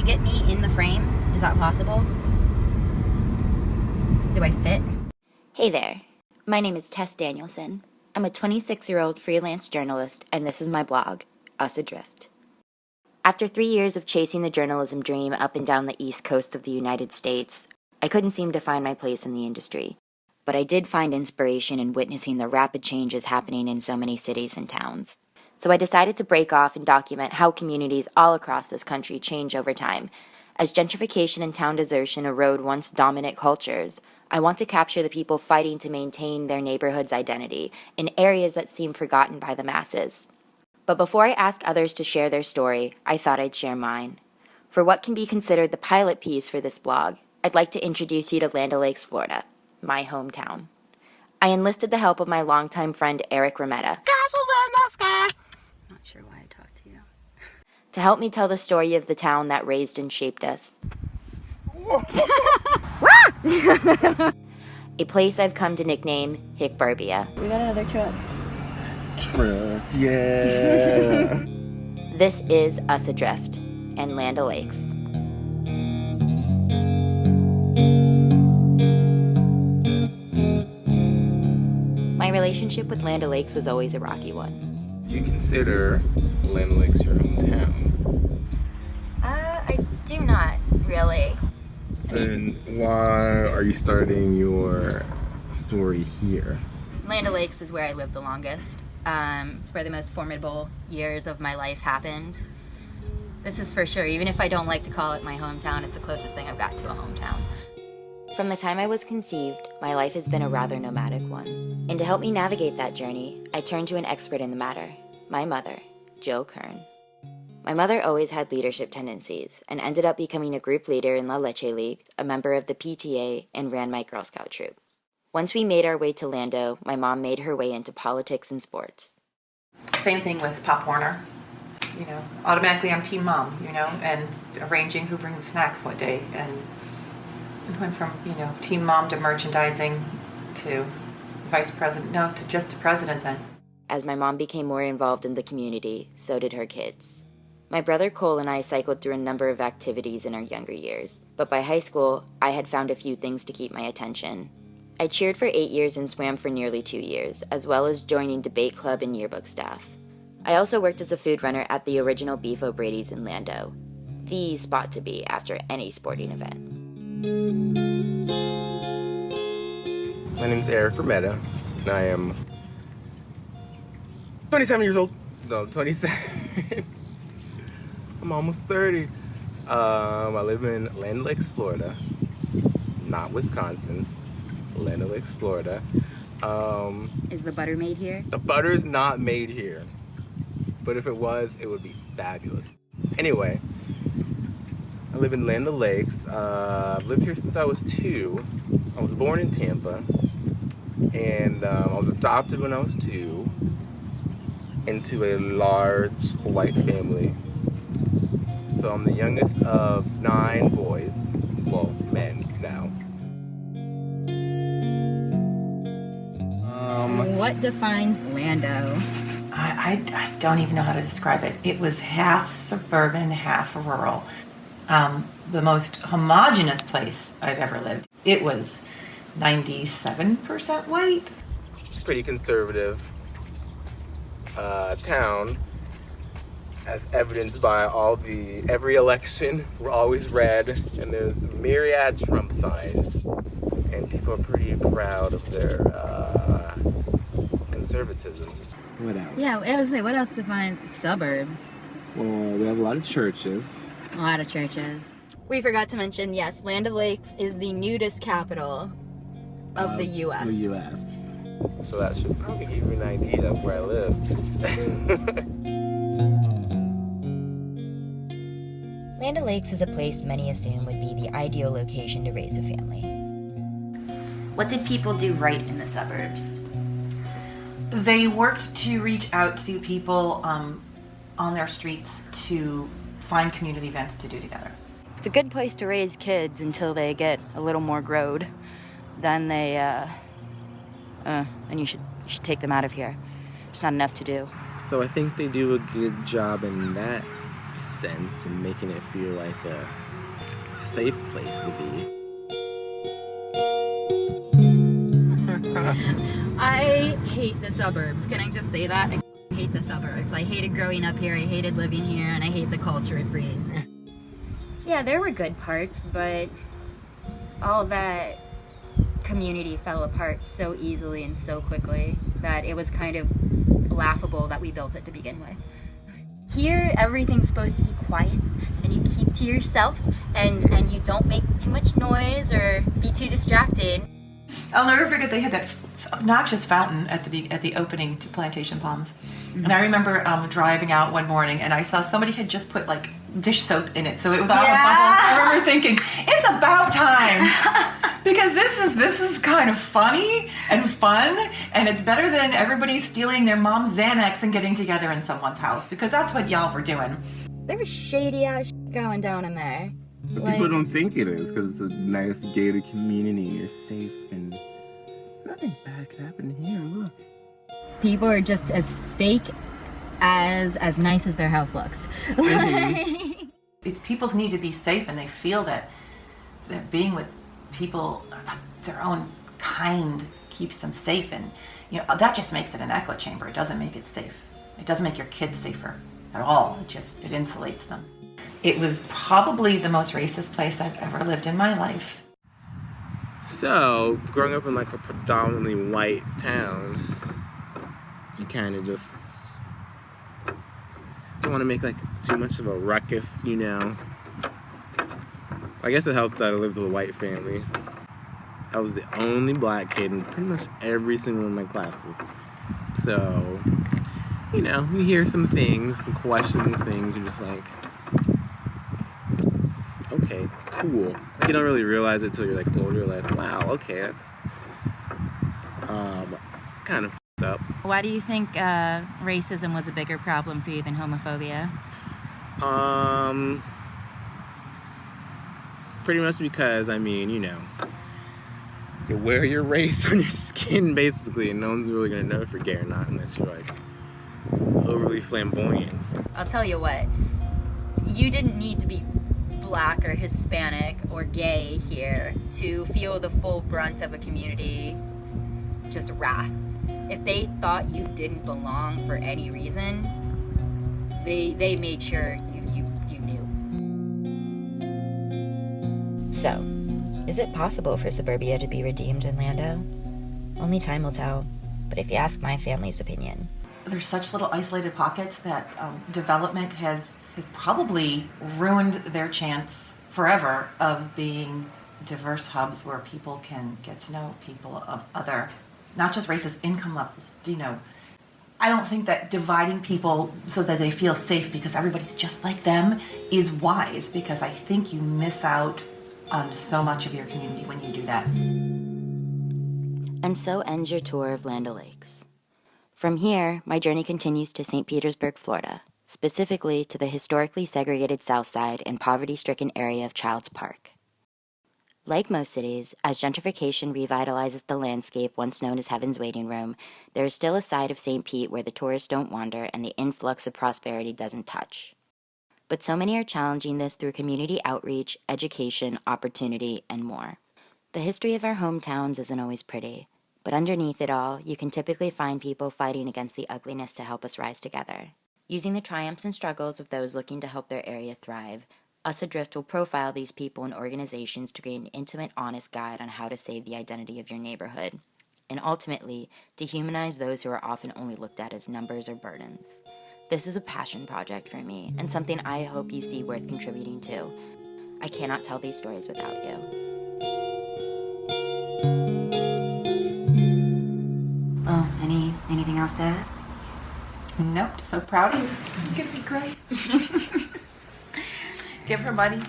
you get me in the frame? Is that possible? Do I fit? Hey there. My name is Tess Danielson. I'm a 26-year-old freelance journalist, and this is my blog, Us Adrift. After 3 years of chasing the journalism dream up and down the east coast of the United States, I couldn't seem to find my place in the industry. But I did find inspiration in witnessing the rapid changes happening in so many cities and towns. So I decided to break off and document how communities all across this country change over time. As gentrification and town desertion erode once dominant cultures, I want to capture the people fighting to maintain their neighborhood's identity in areas that seem forgotten by the masses. But before I ask others to share their story, I thought I'd share mine. For what can be considered the pilot piece for this blog, I'd like to introduce you to Land O'Lakes, Florida, my hometown. I enlisted the help of my longtime friend Eric Remetta. Not sure why I talked to you. To help me tell the story of the town that raised and shaped us. A place I've come to nickname Hickbarbia. We got another truck. Yeah. This is Us Adrift and Land O'Lakes. My relationship with Land O'Lakes was always a rocky one. Do you consider Land O'Lakes your hometown? I do not, really. Then why are you starting your story here? Land O'Lakes is where I lived the longest. It's where the most formidable years of my life happened. This is for sure. Even if I don't like to call it my hometown, it's the closest thing I've got to a hometown. From the time I was conceived, my life has been a rather nomadic one. And to help me navigate that journey, I turned to an expert in the matter, my mother, Jill Kern. My mother always had leadership tendencies and ended up becoming a group leader in La Leche League, a member of the PTA, and ran my Girl Scout troop. Once we made our way to Lando, my mom made her way into politics and sports. Same thing with Pop Warner. Automatically I'm team mom, and arranging who brings snacks what day. And it went from, team mom to merchandising to vice president, to just to president then. As my mom became more involved in the community, so did her kids. My brother Cole and I cycled through a number of activities in our younger years, but by high school, I had found a few things to keep my attention. I cheered for 8 years and swam for nearly 2 years, as well as joining debate club and yearbook staff. I also worked as a food runner at the original Beef O'Brady's in Lando, the spot to be after any sporting event. My name's Eric Remetta, and I am 27 years old. No, 27. I'm almost 30. I live in Land O'Lakes, Florida, not Wisconsin. Land O'Lakes, Florida. Is the butter made here? The butter is not made here, but if it was, it would be fabulous. Anyway, I live in Land O'Lakes. I've lived here since I was 2. I was born in Tampa, and I was adopted when I was 2 into a large white family. So I'm the youngest of 9 boys, well, men now. What defines Lando? I don't even know how to describe it. It was half suburban, half rural. The most homogeneous place I've ever lived. It was 97% white. It's a pretty conservative town, as evidenced by every election. We're always red, and there's myriad Trump signs, and people are pretty proud of their conservatism. What else? Yeah, I was say, what else defines suburbs? Well, we have a lot of churches. A lot of churches. We forgot to mention, yes, Land O'Lakes is the nudist capital of the U.S. The U.S. So that should probably give you an idea of where I live. Land O'Lakes is a place many assume would be the ideal location to raise a family. What did people do right in the suburbs? They worked to reach out to people on their streets to find community events to do together. It's a good place to raise kids until they get a little more growed. Then then you should take them out of here. There's not enough to do. So I think they do a good job in that sense and making it feel like a safe place to be. I hate the suburbs. Can I just say that? I hate the suburbs. I hated growing up here, I hated living here, and I hate the culture it breeds. Yeah, there were good parts, but all that community fell apart so easily and so quickly that it was kind of laughable that we built it to begin with. Here, everything's supposed to be quiet, and you keep to yourself, and you don't make too much noise or be too distracted. I'll never forget they had that obnoxious fountain at the opening to Plantation Palms. Mm-hmm. And I remember driving out one morning and I saw somebody had just put like dish soap in it, so it was all the bubbles. I remember thinking, it's about time, because this is kind of funny and fun, and it's better than everybody stealing their mom's Xanax and getting together in someone's house, because that's what y'all were doing. There was shady ass going down in there. But people don't think it is, because it's a nice gated community. You're safe, and nothing bad could happen here. Look. People are just as fake as nice as their house looks. Mm-hmm. It's people's need to be safe, and they feel that being with people their own kind keeps them safe, and that just makes it an echo chamber. It doesn't make it safe. It doesn't make your kids safer at all. It insulates them. It was probably the most racist place I've ever lived in my life. So, growing up in like a predominantly white town, you kind of just don't want to make like too much of a ruckus, I guess it helped that I lived with a white family. I was the only black kid in pretty much every single one of my classes. So, you hear some things, some questionable things, you're just like, okay, cool. Like, you don't really realize it till you're like older, like, wow, okay, that's kind of f***ed up. Why do you think racism was a bigger problem for you than homophobia? Pretty much because, you wear your race on your skin, basically, and no one's really gonna know if you're gay or not unless you're, like, overly flamboyant. I'll tell you what, you didn't need to be Black or Hispanic or gay here to feel the full brunt of a community just wrath. If they thought you didn't belong for any reason, they made sure you knew. So, is it possible for suburbia to be redeemed in Lando? Only time will tell, but if you ask my family's opinion. There's such little isolated pockets that development has probably ruined their chance forever of being diverse hubs where people can get to know people of other, not just races, income levels. I don't think that dividing people so that they feel safe because everybody's just like them is wise, because I think you miss out on so much of your community when you do that. And so ends your tour of Land O'Lakes. From here, my journey continues to St. Petersburg, Florida, specifically to the historically segregated South Side and poverty-stricken area of Childs Park. Like most cities, as gentrification revitalizes the landscape once known as Heaven's Waiting Room, there is still a side of St. Pete where the tourists don't wander and the influx of prosperity doesn't touch. But so many are challenging this through community outreach, education, opportunity, and more. The history of our hometowns isn't always pretty, but underneath it all, you can typically find people fighting against the ugliness to help us rise together. Using the triumphs and struggles of those looking to help their area thrive, Us Adrift will profile these people and organizations to create an intimate, honest guide on how to save the identity of your neighborhood, and ultimately, to humanize those who are often only looked at as numbers or burdens. This is a passion project for me, and something I hope you see worth contributing to. I cannot tell these stories without you. Oh, anything else to add? Nope, so proud of you. You're gonna be great. Give her money.